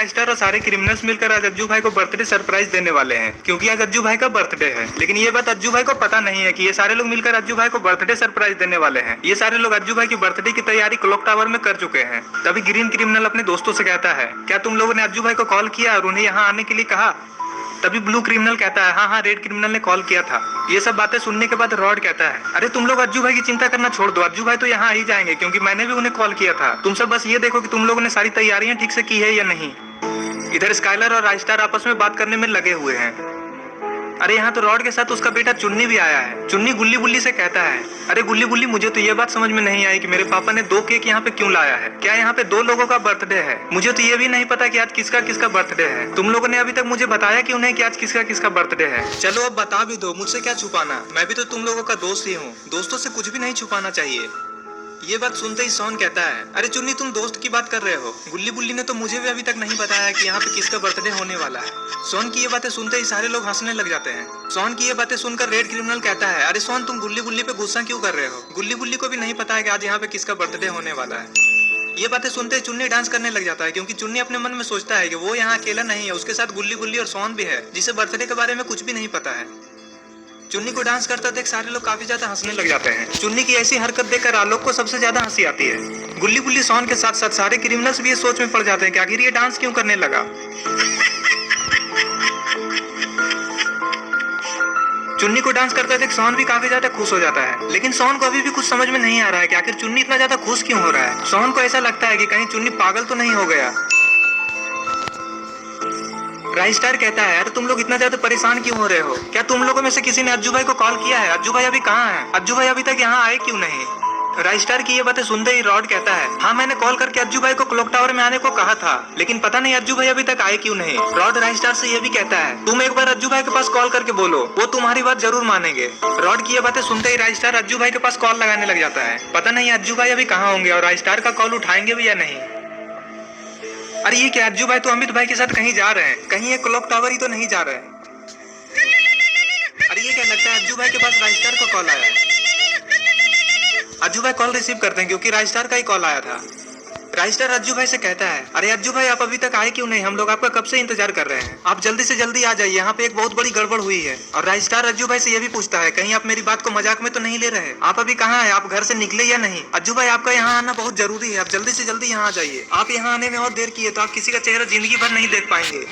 राइस्टार और सारे क्रिमिनल्स मिलकर आज अज्जू भाई को बर्थडे सरप्राइज देने वाले हैं, क्योंकि आज अज्जू भाई का बर्थडे है। लेकिन ये बात अज्जू भाई को पता नहीं है कि ये सारे लोग मिलकर अज्जू भाई को बर्थडे सरप्राइज देने वाले हैं। ये सारे लोग अज्जू भाई की बर्थडे की तैयारी क्लॉक टावर में कर चुके हैं। तभी ग्रीन क्रिमिनल अपने दोस्तों से कहता है, क्या तुम लोगों ने अज्जू भाई को कॉल किया और उन्हें यहाँ आने के लिए कहा? तभी ब्लू क्रिमिनल कहता है, हाँ रेड क्रिमिनल ने कॉल किया था। ये सब बातें सुनने के बाद रॉड कहता है, अरे तुम लोग अज्जू भाई की चिंता करना छोड़ दो, अज्जू भाई तो यहाँ आ ही जाएंगे, क्योंकि मैंने भी उन्हें कॉल किया था। तुम सब बस ये देखो कि तुम लोगों ने सारी तैयारियां ठीक से की है या नहीं। इधर स्काइलर और राइस्टार आपस में बात करने में लगे हुए हैं। अरे यहाँ तो रॉड के साथ उसका बेटा चुन्नी भी आया है। चुन्नी गुल्ली गुल्ली से कहता है, अरे गुल्ली गुल्ली मुझे तो ये बात समझ में नहीं आई कि मेरे पापा ने 2 केक यहाँ पे क्यों लाया है। क्या यहाँ पे 2 लोगों का बर्थडे है? मुझे तो ये भी नहीं पता कि आज किसका किसका बर्थडे है। तुम लोगों ने अभी तक मुझे बताया क्यों नहीं कि आज किसका किसका बर्थडे है? चलो अब बता भी दो, मुझसे क्या छुपाना, मैं भी तो तुम लोगों का दोस्त ही हूँ। दोस्तों से कुछ भी नहीं छुपाना चाहिए। ये बात सुनते ही सोन कहता है, अरे चुन्नी तुम दोस्त की बात कर रहे हो, गुल्ली बुल्ली ने तो मुझे भी अभी तक नहीं बताया कि यहाँ पे किसका बर्थडे होने वाला है। सोन की ये बातें सुनते ही सारे लोग हंसने लग जाते हैं। सोन की ये बातें सुनकर रेड क्रिमिनल कहता है, अरे सोन तुम गुल्ली बुल्ली पे गुस्सा क्यों कर रहे हो? गुल्ली बुल्ली को भी नहीं पता है कि आज यहाँ पे किसका बर्थडे होने वाला है। ये बातें सुनते ही चुन्नी डांस करने लग जाता है, क्योंकि चुन्नी अपने मन में सोचता है कि वो यहाँ अकेला नहीं है, उसके साथ गुल्ली बुल्ली और सोन भी है, जिसे बर्थडे के बारे में कुछ भी नहीं पता है। चुन्नी को डांस करता देख सारे लोग काफी ज्यादा हंसने लग जाते हैं। चुन्नी की ऐसी हरकत देखकर आलोक को सबसे ज्यादा हंसी आती है। गुल्ली गुल्ली सोन के साथ साथ सारे क्रिमिनल्स भी ये सोच में पड़ जाते हैं कि आखिर ये डांस क्यों करने लगा। चुन्नी को डांस करता देख सोन भी काफी ज्यादा खुश हो जाता है, लेकिन सोन को अभी भी कुछ समझ में नहीं आ रहा है कि आखिर चुन्नी इतना ज्यादा खुश क्यों हो रहा है। सोन को ऐसा लगता है कि कहीं चुन्नी पागल तो नहीं हो गया। राइस्टार कहता है, अरे तुम लोग इतना ज्यादा परेशान क्यों हो रहे हो? क्या तुम लोगों में से किसी ने अज्जू भाई को कॉल किया है? अज्जू भाई अभी कहाँ है? अज्जू भाई अभी तक यहाँ आए क्यों नहीं? राइस्टार की ये बातें सुनते ही रॉड कहता है, हाँ मैंने कॉल करके अज्जू भाई को क्लॉक टावर में आने को कहा था, लेकिन पता नहीं अज्जू भाई अभी तक आए क्यों नहीं। रॉड राइस्टार से ये भी कहता है, तुम एक बार अज्जू भाई के पास कॉल करके बोलो, वो तुम्हारी बात जरूर मानेंगे। रॉड की ये बातें सुनते ही राइस्टार अज्जू भाई के पास कॉल लगाने लग जाता है। पता नहीं अज्जू भाई अभी कहाँ होंगे और राइस्टार का कॉल उठाएंगे भी या नहीं। अरे ये क्या, अज्जू भाई तो अमित भाई के साथ कहीं जा रहे हैं, कहीं ये क्लॉक टावर ही तो नहीं जा रहे हैं। अरे ये क्या, लगता है अज्जू भाई के पास राइस्टार का कॉल आया है। अज्जू भाई कॉल रिसीव करते हैं, क्योंकि राइस्टार का ही कॉल आया था। राइस्टार अज्जू भाई से कहता है, अरे अज्जू भाई आप अभी तक आए क्यों नहीं? हम लोग आपका कब से इंतजार कर रहे हैं, आप जल्दी से जल्दी आ जाइए, यहाँ पे एक बहुत बड़ी गड़बड़ हुई है। और राइस्टार अज्जू भाई से ये भी पूछता है, कहीं आप मेरी बात को मजाक में तो नहीं ले रहे? आप अभी कहाँ हैं? आप घर से निकले या नहीं? अज्जू भाई आपका यहाँ आना बहुत जरूरी है, आप जल्दी से जल्दी यहाँ आ जाइए। आप यहाँ आने में और देर की है तो आप किसी का चेहरा जिंदगी भर नहीं देख पाएंगे।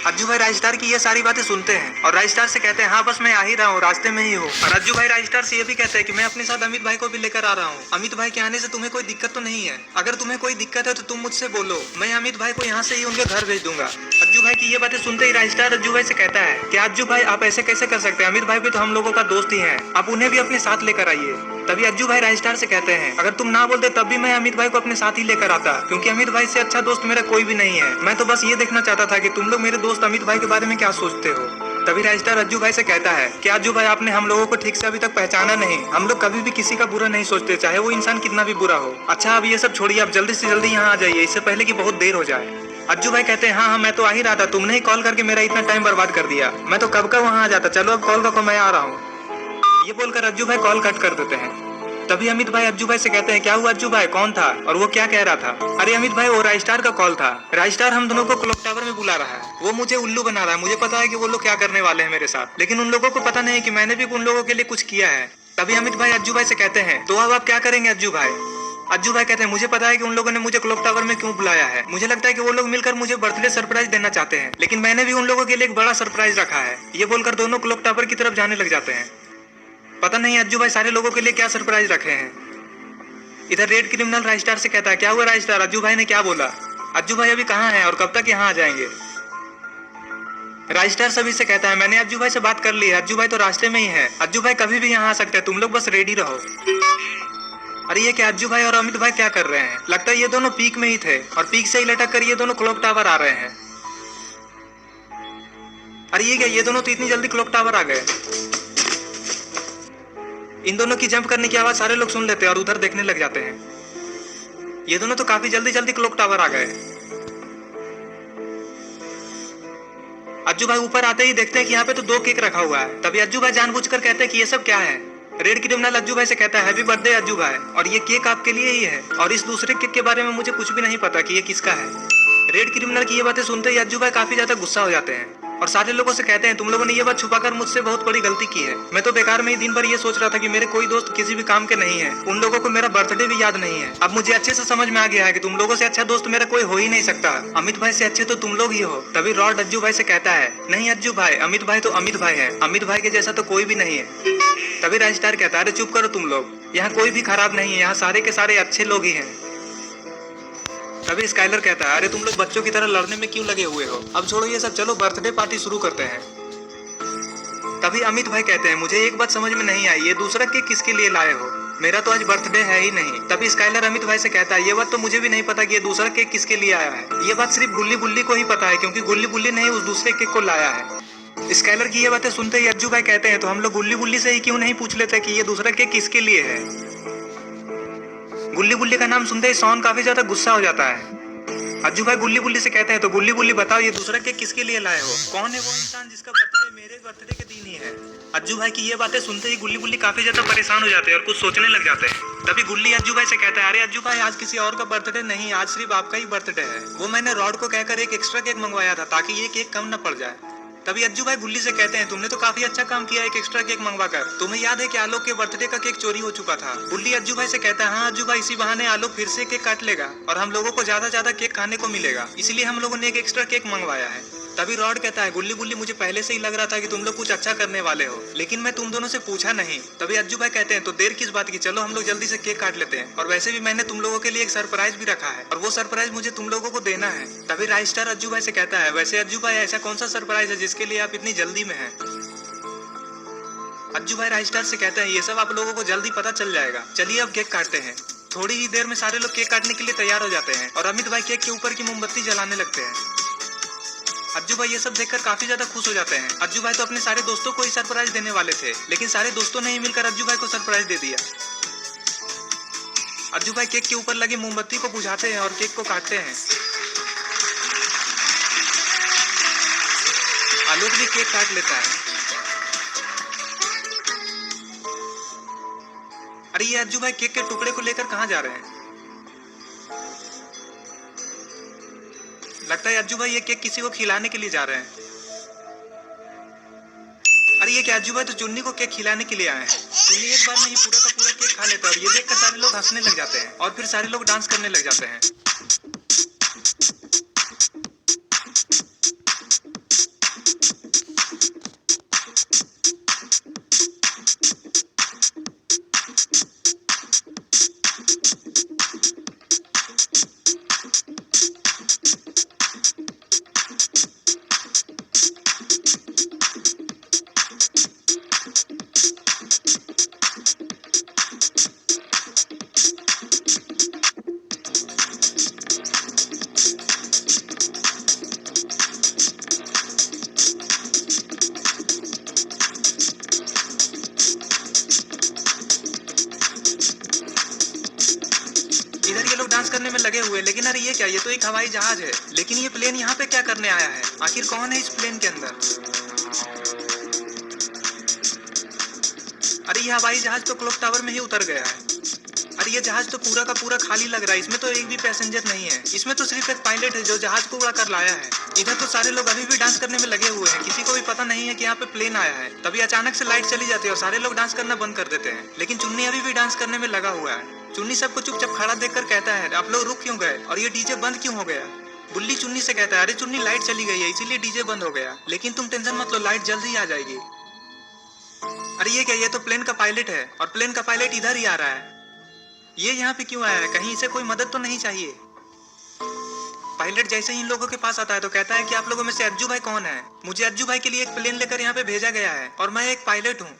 अज्जू भाई राइस्टार की ये सारी बातें सुनते हैं और राइस्टार से कहते हैं, हाँ बस मैं आ ही रहा हूँ, रास्ते में ही हूँ। और अज्जू भाई राइस्टार से ये भी कहते हैं कि मैं अपने साथ अमित भाई को भी लेकर आ रहा हूँ। अमित भाई के आने से तुम्हें कोई दिक्कत तो नहीं है? अगर तुम्हें कोई दिक्कत है तो तुम मुझसे बोलो, मैं अमित भाई को यहाँ से ही उनके घर भेज दूंगा। अज्जू भाई की ये बातें सुनते ही राइस्टार अज्जू भाई से कहता है, क्या अज्जू भाई आप ऐसे कैसे कर सकते हैं? अमित भाई भी तो हम लोगों का दोस्त ही हैं, आप उन्हें भी अपने साथ लेकर आइए। तभी अज्जू भाई राइस्टार से कहते हैं, अगर तुम ना बोलते तब भी मैं अमित भाई को अपने साथ ही लेकर आता, क्योंकि अमित भाई से अच्छा दोस्त मेरा कोई भी नहीं है। मैं तो बस ये देखना चाहता था कि तुम लोग मेरे दोस्त अमित भाई के बारे में क्या सोचते हो। तभी राइस्टार अज्जू भाई से कहता है, क्या अज्जू भाई आपने हम लोगों को ठीक से अभी तक पहचाना नहीं? हम लोग कभी भी किसी का बुरा नहीं सोचते, चाहे वो इंसान कितना भी बुरा हो। अच्छा अब ये सब छोड़िए, आप जल्दी से जल्दी यहाँ आ जाइए, इससे पहले कि बहुत देर हो जाए। अज्जू भाई कहते हैं, हाँ मैं तो आ ही रहा था, तुमने ही कॉल करके मेरा इतना टाइम बर्बाद कर दिया, मैं तो कब का वहाँ आ जाता। चलो अब कॉल रखो, मैं आ रहा हूँ। ये बोलकर अज्जू भाई कॉल कट कर देते हैं। तभी अमित भाई अज्जू भाई से कहते हैं, क्या हुआ अज्जू भाई, कौन था और वो क्या कह रहा था? अरे अमित भाई वो राइस्टार का कॉल था, राइस्टार हम दोनों को क्लॉक टावर में बुला रहा है, वो मुझे उल्लू बना रहा है। मुझे पता है कि वो लोग क्या करने वाले हैं मेरे साथ, लेकिन उन लोगों को पता नहीं कि मैंने भी उन लोगों के लिए कुछ किया है। तभी अमित भाई अज्जू भाई से कहते हैं, तो अब आप क्या करेंगे अज्जू भाई? अज्जू भाई कहते हैं, मुझे पता है कि उन लोगों ने मुझे क्लॉक टावर में क्यों बुलाया है। मुझे लगता है कि वो लोग मिलकर मुझे बर्थडे सरप्राइज देना चाहते हैं, लेकिन मैंने भी उन लोगों के लिए एक बड़ा सरप्राइज रखा है। ये बोलकर दोनों क्लॉक टावर की तरफ जाने लग जाते हैं। पता नहीं अज्जू भाई सारे लोगों के लिए क्या सरप्राइज रखे हैं। इधर रेड क्रिमिनल राइस्टार से कहता है, क्या हुआ राइस्टार, अज्जू भाई ने क्या बोला? अज्जू भाई अभी कहाँ हैं और कब तक यहाँ आ जाएंगे? राइस्टार सभी से कहता है, मैंने अज्जू भाई से बात कर ली है, अज्जू भाई तो रास्ते में ही है, अज्जू भाई कभी भी यहाँ आ सकते हैं, तुम लोग बस रेडी रहो। अरे ये क्या, अज्जू भाई और अमित भाई क्या कर रहे हैं? लगता है ये दोनों पीक में ही थे और पीक से ही लटक कर ये दोनों क्लॉक टावर आ रहे हैं। अरे ये क्या, ये दोनों तो इतनी जल्दी क्लॉक टावर आ गए। इन दोनों की जंप करने की आवाज सारे लोग सुन लेते हैं और उधर देखने लग जाते हैं। ये दोनों तो काफी जल्दी जल्दी क्लॉक टावर आ गए। अज्जू भाई ऊपर आते ही देखते हैं कि यहाँ पे तो 2 केक रखा हुआ है। तभी अज्जू भाई जानबूझकर कहते हैं कि ये सब क्या है। रेड क्रिमिनल अज्जू भाई से कहता है, हैप्पी बर्थडे अज्जू भाई, और ये केक आपके लिए ही है और इस दूसरे केक के बारे में मुझे कुछ भी नहीं पता कि ये किसका है। रेड क्रिमिनल की ये बातें सुनते ही अज्जू भाई काफी ज्यादा गुस्सा हो जाते हैं और सारे लोगों से कहते हैं तुम लोगों ने ये बात छुपाकर मुझसे बहुत बड़ी गलती की है। मैं तो बेकार में ही दिन भर ये सोच रहा था कि मेरे कोई दोस्त किसी भी काम के नहीं है, उन लोगों को मेरा बर्थडे भी याद नहीं है। अब मुझे अच्छे से समझ में आ गया है कि तुम लोगों से अच्छा दोस्त मेरा कोई हो ही नहीं सकता। अमित भाई से अच्छे तो तुम लोग ही हो। तभी रॉड अज्जू भाई से कहता है, नहीं अज्जू भाई, अमित भाई तो अमित भाई है, अमित भाई के जैसा तो कोई भी नहीं है। तभी राजस्टार कहता है, अरे चुप करो तुम लोग, यहाँ कोई भी खराब नहीं है, यहाँ सारे के सारे अच्छे लोग ही हैं। तभी स्काइलर कहता है, अरे तुम लोग बच्चों की तरह लड़ने में क्यों लगे हुए हो, अब छोड़ो ये सब, चलो बर्थडे पार्टी शुरू करते हैं। तभी अमित भाई कहते हैं, मुझे एक बात समझ में नहीं आई, ये दूसरा केक किसके लिए लाए हो, मेरा तो आज बर्थडे है ही नहीं। तभी स्काइलर अमित भाई से कहता है, ये बात तो मुझे भी नहीं पता कि ये दूसरा केक किसके लिए आया है, ये बात सिर्फ गुल्ली बुल्ली को ही पता है, क्योंकि गुल्ली बुल्ली ने ही उस दूसरे केक को लाया है। स्काइलर की ये बातें सुनते ही अज्जू भाई कहते हैं, तो हम लोग गुल्ली बुल्ली से ही क्यों नहीं पूछ लेते कि ये दूसरा केक किसके लिए है। गुल्ली बुल्ली का नाम सुनते ही सॉन काफी ज्यादा गुस्सा हो जाता है। अज्जू भाई गुल्ली बुल्ली से कहते हैं, तो गुल्ली बुल्ली बताओ ये दूसरा केक किसके लिए लाए हो, कौन है वो इंसान जिसका बर्थडे मेरे बर्थडे के दिन ही है। अज्जू भाई की ये बातें सुनते ही गुल्ली बुल्ली काफी ज्यादा परेशान हो जाते हैं और कुछ सोचने लग जाते हैं। तभी गुल्ली अज्जू भाई से कहता है, अरे अज्जू भाई आज किसी और का बर्थडे नहीं, आज सिर्फ आपका ही बर्थडे है, वो मैंने रॉड को कहकर एक एक्स्ट्रा केक मंगवाया था ताकि ये केक कम न पड़ जाए। तभी अज्जू भाई गुल्ली से कहते हैं, तुमने तो काफी अच्छा काम किया एक एक्स्ट्रा केक मंगवाकर, तुम्हें याद है कि आलोक के बर्थडे का केक चोरी हो चुका था। गुल्ली अज्जू भाई से कहता है, हाँ अज्जू भाई, इसी बहाने आलोक फिर से केक काट लेगा और हम लोगों को ज्यादा केक खाने को मिलेगा, इसलिए हम लोगों ने एक एक्स्ट्रा केक मंगवाया है। तभी रॉड कहता है, गुल्ली बुल्ली मुझे पहले से ही लग रहा था कि तुम लोग कुछ अच्छा करने वाले हो, लेकिन मैं तुम दोनों से पूछा नहीं। तभी अज्जू भाई कहते हैं, तो देर किस बात की, चलो हम लोग जल्दी से केक काट लेते हैं, और वैसे भी मैंने तुम लोगों के लिए एक सरप्राइज भी रखा है और वो सरप्राइज मुझे तुम लोगों को देना है। तभी राजस्टार अज्जू भाई से कहता है, वैसे अज्जू भाई ऐसा कौन सा सरप्राइज है जिसके लिए आप इतनी जल्दी में हैं। अज्जू भाई राजस्टार से कहते हैं, ये सब आप लोगों को जल्दी पता चल जाएगा, चलिए अब केक काटते हैं। थोड़ी ही देर में सारे लोग केक काटने के लिए तैयार हो जाते हैं और अमित भाई केक के ऊपर की मोमबत्ती जलाने लगते हैं। अज्जू भाई ये सब देखकर काफी ज्यादा खुश हो जाते हैं। अज्जू भाई तो अपने सारे दोस्तों को ही सरप्राइज देने वाले थे, लेकिन सारे दोस्तों ने ही मिलकर अज्जू भाई को सरप्राइज दे दिया। अज्जू भाई केक के ऊपर लगी मोमबत्ती को बुझाते हैं और केक को काटते हैं। आलोक भी केक काट लेता है। अरे ये अज्जू भाई केक के टुकड़े को लेकर कहाँ जा रहे हैं, लगता है अज्जू भाई ये केक किसी को खिलाने के लिए जा रहे हैं। अरे ये क्या, अज्जू भाई तो चुन्नी को केक खिलाने के लिए आए हैं। चुन्नी एक बार में ही पूरा का पूरा केक खा लेता है और ये देखकर सारे लोग हंसने लग जाते हैं और फिर सारे लोग डांस करने लग जाते हैं। इधर ये लोग डांस करने में लगे हुए, लेकिन अरे ये क्या, ये तो एक हवाई जहाज है, लेकिन ये प्लेन यहाँ पे क्या करने आया है, आखिर कौन है इस प्लेन के अंदर। अरे ये हवाई जहाज तो क्लॉक टावर में ही उतर गया है। अरे ये जहाज तो पूरा का पूरा खाली लग रहा है, इसमें तो एक भी पैसेंजर नहीं है, इसमें तो सिर्फ एक पायलट है जो जहाज को उड़ा कर लाया है। इधर तो सारे लोग अभी भी डांस करने में लगे हुए हैं, किसी को भी पता नहीं है कि यहाँ पे प्लेन आया है। तभी अचानक से लाइट चली जाती है और सारे लोग डांस करना बंद कर देते हैं, लेकिन चुन्नी अभी भी डांस करने में लगा हुआ है। चुन्नी सबको चुपचाप खड़ा देखकर कहता है, आप लोग रुक क्यों गए और ये डीजे बंद क्यों हो गया। गुल्ली चुन्नी से कहता है, अरे चुन्नी लाइट चली गई है इसीलिए डीजे बंद हो गया, लेकिन तुम टेंशन मत लो, लाइट जल्दी आ जाएगी। अरे ये क्या, ये तो प्लेन का पायलट है और प्लेन का पायलट इधर ही आ रहा है, ये यहाँ पे क्यों आया है, कहीं इसे कोई मदद तो नहीं चाहिए। पायलट जैसे ही इन लोगों के पास आता है तो कहता है कि आप लोगों में से अज्जू भाई कौन है, मुझे अज्जू भाई के लिए एक प्लेन लेकर यहाँ पे भेजा गया है और मैं एक पायलट हूँ।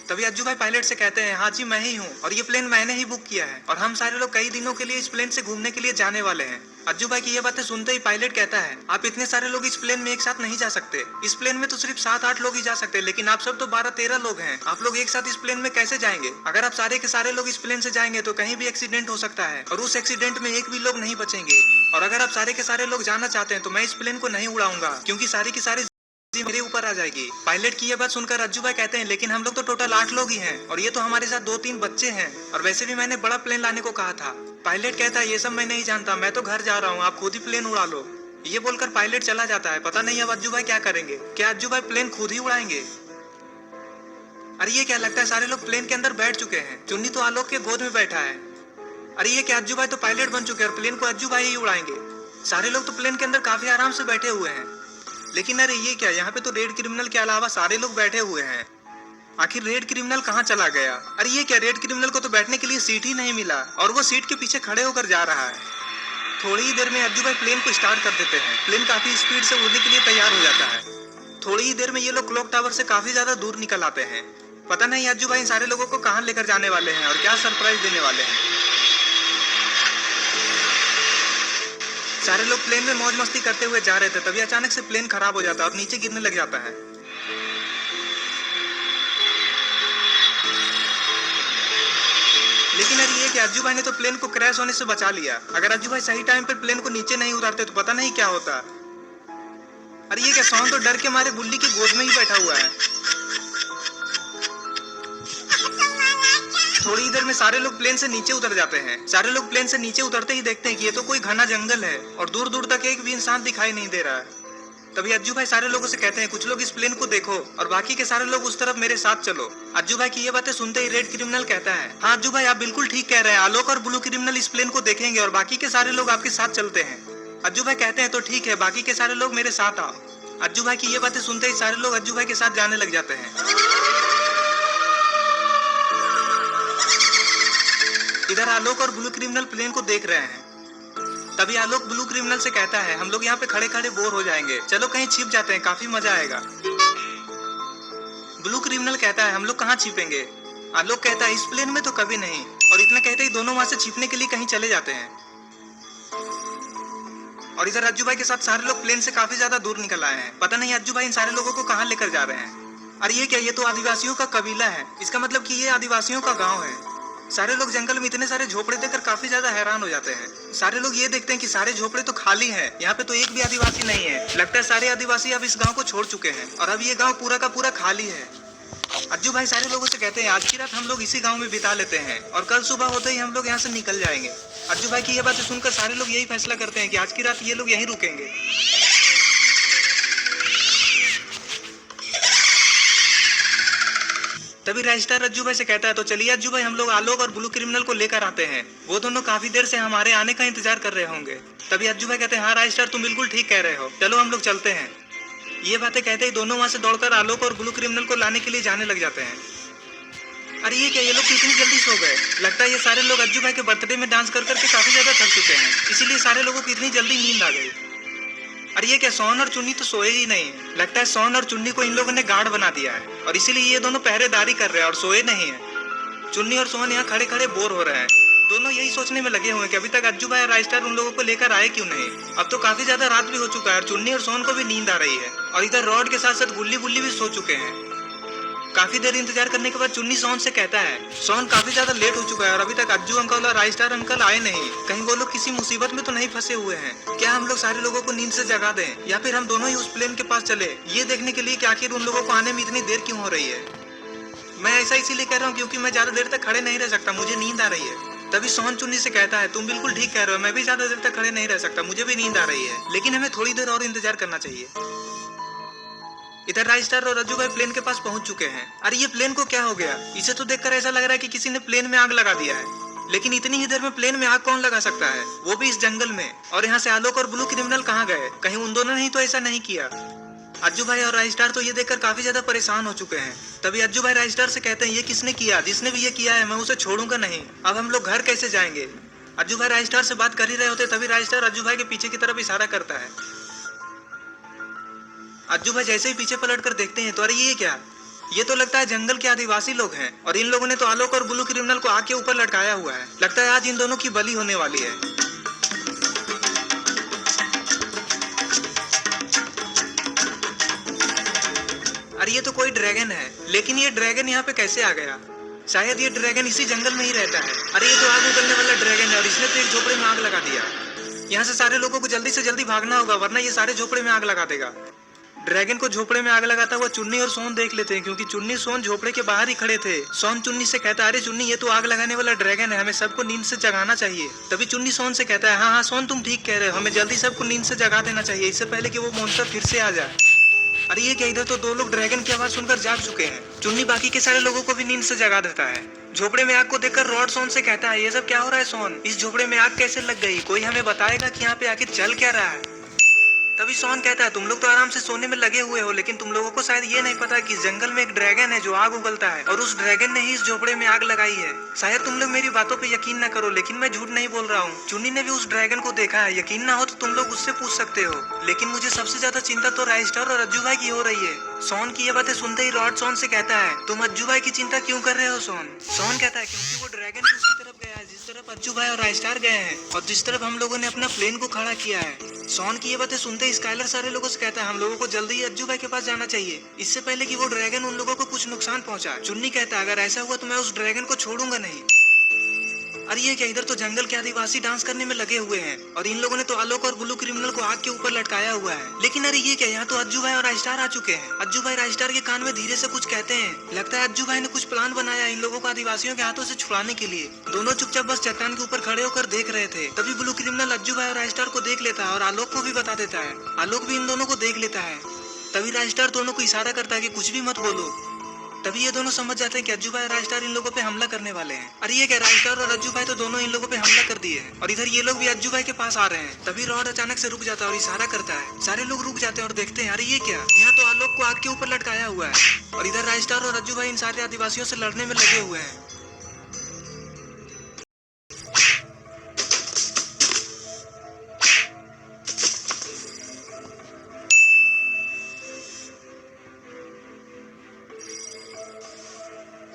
तभी अज्जू भाई पायलट से कहते हैं, हाँ जी मैं ही हूँ और ये प्लेन मैंने ही बुक किया है और हम सारे लोग कई दिनों के लिए इस प्लेन से घूमने के लिए जाने वाले हैं। अज्जू भाई की ये बातें सुनते ही पायलट कहता है, आप इतने सारे लोग इस प्लेन में एक साथ नहीं जा सकते, इस प्लेन में तो सिर्फ 7-8 लोग ही जा सकते हैं, लेकिन आप सब तो 12-13 लोग हैं, आप लोग एक साथ इस प्लेन में कैसे जाएंगे। अगर आप सारे के सारे लोग इस प्लेन से जाएंगे तो कहीं भी एक्सीडेंट हो सकता है और उस एक्सीडेंट में एक भी लोग नहीं बचेंगे, और अगर आप सारे के सारे लोग जाना चाहते हैं तो मैं इस प्लेन को नहीं उड़ाऊंगा, क्योंकि सारे के सारे जी मेरे ऊपर आ जाएगी। पायलट की ये बात सुनकर अज्जू भाई कहते हैं लेकिन हम लोग तो टोटल 8 लोग ही हैं और ये तो हमारे साथ 2-3 बच्चे हैं और वैसे भी मैंने बड़ा प्लेन लाने को कहा था। पायलट कहता है ये सब मैं नहीं जानता, मैं तो घर जा रहा हूँ, आप खुद ही प्लेन उड़ा लो। ये बोलकर पायलट चला जाता है। पता नहीं अब अज्जू भाई क्या करेंगे, क्या अज्जू भाई प्लेन खुद ही उड़ाएंगे? अरे ये क्या, लगता है सारे लोग प्लेन के अंदर बैठ चुके हैं। चुन्नी तो आलोक के गोद में बैठा है। अरे ये क्या, अज्जू भाई तो पायलट बन चुके हैं और प्लेन को अज्जू भाई ही उड़ाएंगे। सारे लोग तो प्लेन के अंदर काफी आराम से बैठे हुए हैं। लेकिन अरे ये क्या, यहाँ पे तो रेड क्रिमिनल के अलावा सारे लोग बैठे हुए हैं। आखिर रेड क्रिमिनल कहाँ चला गया? अरे ये क्या, रेड क्रिमिनल को तो बैठने के लिए सीट ही नहीं मिला और वो सीट के पीछे खड़े होकर जा रहा है। थोड़ी ही देर में अज्जू भाई प्लेन को स्टार्ट कर देते हैं। प्लेन काफी स्पीड से उड़ने के लिए तैयार हो जाता है। थोड़ी ही देर में ये लोग क्लॉक टावर से काफी ज्यादा दूर निकल आते हैं। पता नहीं अज्जू भाई सारे लोगों को कहाँ लेकर जाने वाले हैं और क्या सरप्राइज देने वाले हैं। सारे लोग प्लेन में मौज मस्ती करते हुए जा रहे थे, तभी अचानक से प्लेन खराब हो जाता है और नीचे गिरने लग जाता है। लेकिन अरे ये कि अज्जू भाई ने तो प्लेन को क्रैश होने से बचा लिया। अगर अज्जू भाई सही टाइम पर प्लेन को नीचे नहीं उतारते तो पता नहीं क्या होता। अरे ये क्या, सोहन तो डर के मारे बुल्ली की गोद में ही बैठा हुआ है। थोड़ी देर में सारे लोग प्लेन से नीचे उतर जाते हैं। सारे लोग प्लेन से नीचे उतरते ही देखते हैं कि ये तो कोई घना जंगल है और दूर दूर तक एक भी इंसान दिखाई नहीं दे रहा है। तभी अज्जू भाई सारे लोगों से कहते हैं कुछ लोग इस प्लेन को देखो और बाकी के सारे लोग उस तरफ मेरे साथ चलो। अज्जू भाई की ये बातें सुनते ही रेड क्रिमिनल कहता है, हाँ अज्जू भाई आप बिल्कुल ठीक कह रहे हैं, आलोक और ब्लू क्रिमिनल इस प्लेन को देखेंगे और बाकी के सारे लोग आपके साथ चलते हैं। अज्जू भाई कहते हैं तो ठीक है, बाकी के सारे लोग मेरे साथ आओ। अज्जू भाई की ये बातें सुनते ही सारे लोग अज्जू भाई के साथ जाने लग जाते हैं। इधर आलोक और ब्लू क्रिमिनल प्लेन को देख रहे हैं। तभी आलोक ब्लू क्रिमिनल से कहता है, हम लोग यहाँ पे खड़े खड़े बोर हो जाएंगे, चलो कहीं छिप जाते हैं, काफी मजा आएगा। ब्लू क्रिमिनल कहता है, हम लोग कहाँ छिपेंगे? आलोक कहता है, इस प्लेन में तो कभी नहीं। और इतना कहते ही दोनों वहां से छिपने के लिए कहीं चले जाते हैं। और इधर अज्जू भाई के साथ सारे लोग प्लेन से काफी ज्यादा दूर निकल आए हैं। पता नहीं अज्जू भाई इन सारे लोगों को कहाँ लेकर जा रहे हैं। अरे ये क्या, ये तो आदिवासियों का कबीला है। इसका मतलब कि ये आदिवासियों का गाँव है। सारे लोग जंगल में इतने सारे झोपड़े देखकर काफी ज्यादा हैरान हो जाते हैं। सारे लोग ये देखते हैं कि सारे झोपड़े तो खाली हैं, यहाँ पे तो एक भी आदिवासी नहीं है। लगता है सारे आदिवासी अब इस गांव को छोड़ चुके हैं और अब ये गांव पूरा का पूरा खाली है। अज्जू भाई सारे लोगों से कहते हैं, आज की रात हम लोग इसी गांव में बिता लेते हैं और कल सुबह होते ही हम लोग यहाँ से निकल जाएंगे। अज्जू भाई की ये बातें सुनकर सारे लोग यही फैसला करते हैं कि आज की रात ये लोग यहीं रुकेंगे। तभी रजिस्टर अज्जू भाई से कहता है, तो चलिए अज्जू भाई हम लोग आलोक और ब्लू क्रिमिनल को लेकर आते हैं, वो दोनों काफी देर से हमारे आने का इंतजार कर रहे होंगे। तभी अज्जू भाई कहते हैं, हाँ रजिस्टर तुम बिल्कुल ठीक कह रहे हो, चलो हम लोग चलते हैं। ये बातें कहते ही दोनों वहां से दौड़कर आलोक और ब्लू क्रिमिनल को लाने के लिए जाने लग जाते हैं। अरे ये क्या, ये लोग कितनी जल्दी सो गए? लगता है ये सारे लोग अज्जू भाई के बर्थडे में डांस कर करके काफी ज्यादा थक चुके हैं, इसीलिए सारे लोगों को इतनी जल्दी नींद आ गई। अरे ये क्या, सोहन और चुन्नी तो सोए ही नहीं। लगता है सोहन और चुन्नी को इन लोगों ने गार्ड बना दिया है और इसीलिए ये दोनों पहरेदारी कर रहे हैं और सोए नहीं है। चुन्नी और सोहन यहाँ खड़े खड़े बोर हो रहे हैं। दोनों यही सोचने में लगे हुए हैं कि अभी तक अज्जू भाई और राइस्टार उन लोगों को लेकर आए क्यों नहीं। अब तो काफी ज्यादा रात भी हो चुका है और चुन्नी और सोहन को भी नींद आ रही है और इधर रॉड के साथ साथ गुल्ली बुल्ली भी सो चुके हैं। काफी देर इंतजार करने के बाद चुन्नी सोहन से कहता है, सोहन काफी ज्यादा लेट हो चुका है और अभी तक अज्जू अंकल और राइस्टार अंकल आए नहीं, कहीं वो लोग किसी मुसीबत में तो नहीं फंसे हुए हैं। क्या हम लोग सारे लोगों को नींद से जगा दें या फिर हम दोनों ही उस प्लेन के पास चले, ये देखने के लिए कि आखिर उन लोगों को आने में इतनी देर क्यों हो रही है। मैं ऐसा इसीलिए कह रहा हूँ क्योंकि मैं ज्यादा देर तक खड़े नहीं रह सकता, मुझे नींद आ रही है। तभी सोहन चुन्नी से कहता है, तुम बिल्कुल ठीक कह रहे हो, मैं भी ज्यादा देर तक खड़े नहीं रह सकता, मुझे भी नींद आ रही है, लेकिन हमें थोड़ी देर और इंतजार करना चाहिए। इधर राइस्टार और अज्जू भाई प्लेन के पास पहुंच चुके हैं। अरे ये प्लेन को क्या हो गया? इसे तो देखकर ऐसा लग रहा है कि किसी ने प्लेन में आग लगा दिया है। लेकिन इतनी ही देर में प्लेन में आग कौन लगा सकता है, वो भी इस जंगल में? और यहाँ से आलोक और ब्लू क्रिमिनल कहाँ गए? कहीं उन दोनों ने ही तो ऐसा नहीं किया। अज्जू भाई और राइस्टार तो ये देखकर काफी ज्यादा परेशान हो चुके हैं। तभी अज्जू भाई राइस्टार से कहते हैं, ये किसने किया? जिसने भी ये किया है मैं उसे छोड़ूंगा नहीं। अब हम लोग घर कैसे जाएंगे? अज्जू भाई राइस्टार से बात कर ही रहे होते तभी राइस्टार अज्जू भाई के पीछे की तरफ इशारा करता है। अज्जू भाई जैसे ही पीछे पलट कर देखते हैं तो अरे ये क्या, ये तो लगता है जंगल के आदिवासी लोग हैं और इन लोगों ने तो आलोक और ब्लू क्रिमिनल को आग के ऊपर लटकाया हुआ है। लगता है आज इन दोनों की बलि होने वाली है। अरे ये तो कोई ड्रैगन है, लेकिन ये ड्रैगन यहाँ पे कैसे आ गया? शायद ये ड्रैगन इसी जंगल में ही रहता है। अरे ये तो आग उगलने वाला ड्रैगन है और इसने तो एक झोपड़े में आग लगा दिया। यहाँ से सारे लोगों को जल्दी से जल्दी भागना होगा वरना ये सारे झोपड़े में आग लगा देगा। ड्रैगन को झोपड़े में आग लगाता हुआ चुन्नी और सोन देख लेते हैं, क्योंकि चुन्नी सोन झोपड़े के बाहर ही खड़े थे। सोन चुन्नी से कहता है, अरे चुन्नी ये तो आग लगाने वाला ड्रैगन है, हमें सबको नींद से जगाना चाहिए। तभी चुन्नी सोन से कहता है, हाँ हाँ सोन तुम ठीक कह रहे हो, हमें जल्दी सबको नींद से जगा देना चाहिए, इससे पहले कि वो मॉन्स्टर फिर से आ जाए। अरे ये क्या, इधर तो दो लोग ड्रैगन की आवाज सुनकर जाग चुके हैं। चुन्नी बाकी के सारे लोगों को भी नींद से जगा देता है। झोपड़े में आग को देखकर रॉड सोन से कहता है, ये सब क्या हो रहा है सोन, इस झोपड़े में आग कैसे लग गई, कोई हमें बताएगा कि यहाँ पे आखिर चल क्या रहा है। तभी सोन कहता है, तुम लोग तो आराम से सोने में लगे हुए हो, लेकिन तुम लोगों को शायद ये नहीं पता कि जंगल में एक ड्रैगन है जो आग उगलता है, और उस ड्रैगन ने ही इस झोपड़े में आग लगाई है। शायद तुम लोग मेरी बातों पे यकीन ना करो, लेकिन मैं झूठ नहीं बोल रहा हूँ। चुन्नी ने भी उस ड्रैगन को देखा है, यकीन ना हो तो तुम लोग उससे पूछ सकते हो। लेकिन मुझे सबसे ज्यादा चिंता तो राइस्टर और अज्जू भाई की हो रही है। सोन की ये बातें सुनते ही रॉड सोन से कहता है, तुम अज्जू भाई की चिंता क्यों कर रहे हो सोन। सोन कहता है, क्योंकि वो ड्रैगन भी उसकी तरफ गया है जिस तरफ अज्जू भाई और राइस्टार गए हैं, और जिस तरफ हम लोगों ने अपना प्लेन को खड़ा किया है। सोन की ये बातें सुनते ही स्काइलर सारे लोगों से कहता है, हम लोगों को जल्दी ही अज्जू भाई के पास जाना चाहिए, इससे पहले कि वो ड्रैगन उन लोगों को कुछ नुकसान पहुंचाए। चुन्नी कहता है, अगर ऐसा हुआ तो मैं उस ड्रैगन को छोड़ूंगा नहीं। अरे ये क्या, इधर तो जंगल के आदिवासी डांस करने में लगे हुए हैं, और इन लोगों ने तो आलोक और ब्लू क्रिमिनल को आग के ऊपर लटकाया हुआ है। लेकिन अरे ये क्या, यहाँ तो अज्जू भाई और राइस्टार आ चुके हैं। अज्जू भाई राइस्टार के कान में धीरे से कुछ कहते हैं। लगता है अज्जू भाई ने कुछ प्लान बनाया इन लोगों को आदिवासियों के हाथों से छुड़ाने के लिए। दोनों चुपचाप बस चट्टान के ऊपर खड़े होकर देख रहे थे। तभी ब्लू क्रिमिनल अज्जू भाई और राइस्टार को देख लेता है और आलोक को भी बता देता है। आलोक भी इन दोनों को देख लेता है। तभी राइस्टार दोनों को इशारा करता है कि कुछ भी मत बोलो। तभी ये दोनों समझ जाते हैं कि अज्जू भाई और राइस्टार इन लोगों पे हमला करने वाले हैं। अरे ये क्या, राइस्टार और अज्जू भाई तो दोनों इन लोगों पे हमला कर दिए हैं, और इधर ये लोग भी अज्जू भाई के पास आ रहे हैं। तभी रॉड अचानक से रुक जाता है और इशारा करता है। सारे लोग रुक जाते हैं और देखते हैं, अरे ये क्या, यहाँ तो आलोक को आग के ऊपर लटकाया हुआ है, और इधर राइस्टार और अज्जू भाई इन सारे आदिवासियों से लड़ने में लगे हुए हैं।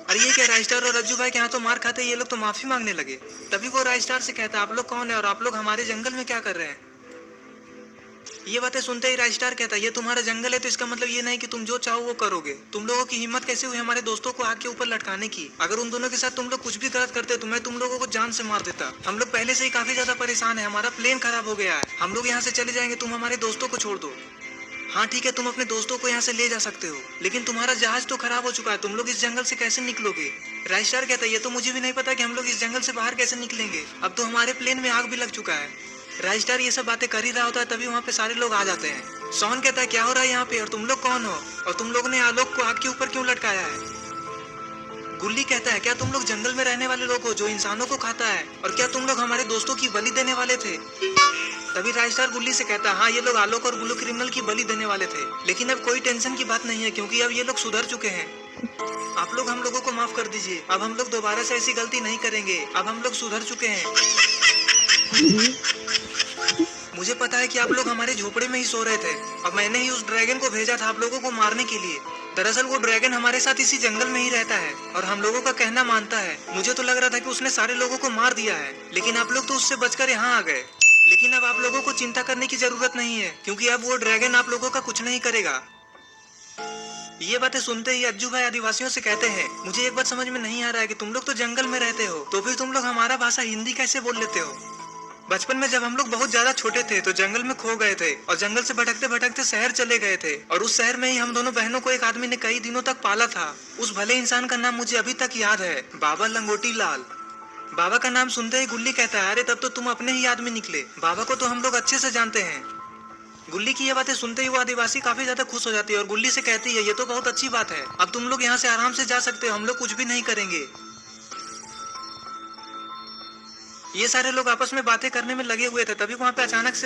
अरे ये क्या, राइस्टार और अज्जू भाई के यहाँ तो मार खाते ये लोग तो माफी मांगने लगे। तभी वो राइस्टार से कहता है, आप लोग कौन है और आप लोग हमारे जंगल में क्या कर रहे हैं। ये बातें सुनते ही राइस्टार कहता है, ये तुम्हारा जंगल है तो इसका मतलब ये नहीं कि तुम जो चाहो वो करोगे। तुम लोगों की हिम्मत कैसे हुई हमारे दोस्तों को आग के ऊपर लटकाने की। अगर उन दोनों के साथ तुम लोग कुछ भी गलत करते तो मैं तुम लोगों को जान से मार देता। हम लोग पहले से ही काफी ज्यादा परेशान है, हमारा प्लेन खराब हो गया है, हम लोग यहाँ से चले जाएंगे, तुम हमारे दोस्तों को छोड़ दो। हाँ ठीक है, तुम अपने दोस्तों को यहाँ से ले जा सकते हो, लेकिन तुम्हारा जहाज तो खराब हो चुका है, तुम लोग इस जंगल से कैसे निकलोगे। राइस्टार कहता है, ये तो मुझे भी नहीं पता कि हम लोग इस जंगल से बाहर कैसे निकलेंगे, अब तो हमारे प्लेन में आग भी लग चुका है। राइस्टार ये सब बातें कर ही रहा होता है, तभी वहाँ पे सारे लोग आ जाते हैं। सोन कहता है, क्या हो रहा है यहाँ पे, और तुम लोग कौन हो, और तुम लोगों ने आलोक को आग के ऊपर क्यों लटकाया है। गुल्ली कहता है, क्या तुम लोग जंगल में रहने वाले लोग हो जो इंसानों को खाता है, और क्या तुम लोग हमारे दोस्तों की बलि देने वाले थे। तभी राइस्टार गुल्ली से कहता है, हाँ ये लोग आलोक और ब्लू क्रिमिनल की बलि देने वाले थे, लेकिन अब कोई टेंशन की बात नहीं है, क्योंकि अब ये लोग सुधर चुके हैं। आप लोग हम लोगों को माफ कर दीजिए, अब हम लोग दोबारा से ऐसी गलती नहीं करेंगे, अब हम लोग सुधर चुके हैं। मुझे पता है कि आप लोग हमारे झोपड़े में ही सो रहे थे, अब मैंने ही उस ड्रैगन को भेजा था आप लोगों को मारने के लिए। दरअसल वो ड्रैगन हमारे साथ इसी जंगल में ही रहता है और हम लोगों का कहना मानता है। मुझे तो लग रहा था कि उसने सारे लोगों को मार दिया है, लेकिन आप लोग तो उससे बचकर यहाँ आ गए। लेकिन अब आप लोगों को चिंता करने की जरूरत नहीं है, क्योंकि अब वो ड्रैगन आप लोगों का कुछ नहीं करेगा। ये बातें सुनते ही अज्जू भाई आदिवासियों से कहते हैं, मुझे एक बात समझ में नहीं आ रहा है कि तुम लोग तो जंगल में रहते हो, तो फिर तुम लोग हमारा भाषा हिंदी कैसे बोल लेते हो। बचपन में जब हम लोग बहुत ज्यादा छोटे थे तो जंगल में खो गए थे, और जंगल से भटकते भटकते शहर चले गए थे, और उस शहर में ही हम दोनों बहनों को एक आदमी ने कई दिनों तक पाला था। उस भले इंसान का नाम मुझे अभी तक याद है, बाबा लंगोटी लाल। बाबा का नाम सुनते ही गुल्ली कहता है, अरे तब तो तुम अपने ही आदमी निकले, बाबा को तो हम लोग अच्छे से जानते हैं। गुल्ली की ये बातें सुनते ही वो आदिवासी काफी ज्यादा खुश हो जाती है और गुल्ली से कहती है, ये तो बहुत अच्छी बात है, अब तुम लोग यहाँ से आराम से जा सकते हो, हम लोग कुछ भी नहीं करेंगे। ये सारे लोग आपस में बातें करने में लगे हुए थे, तभी वहाँ पे अचानक से वो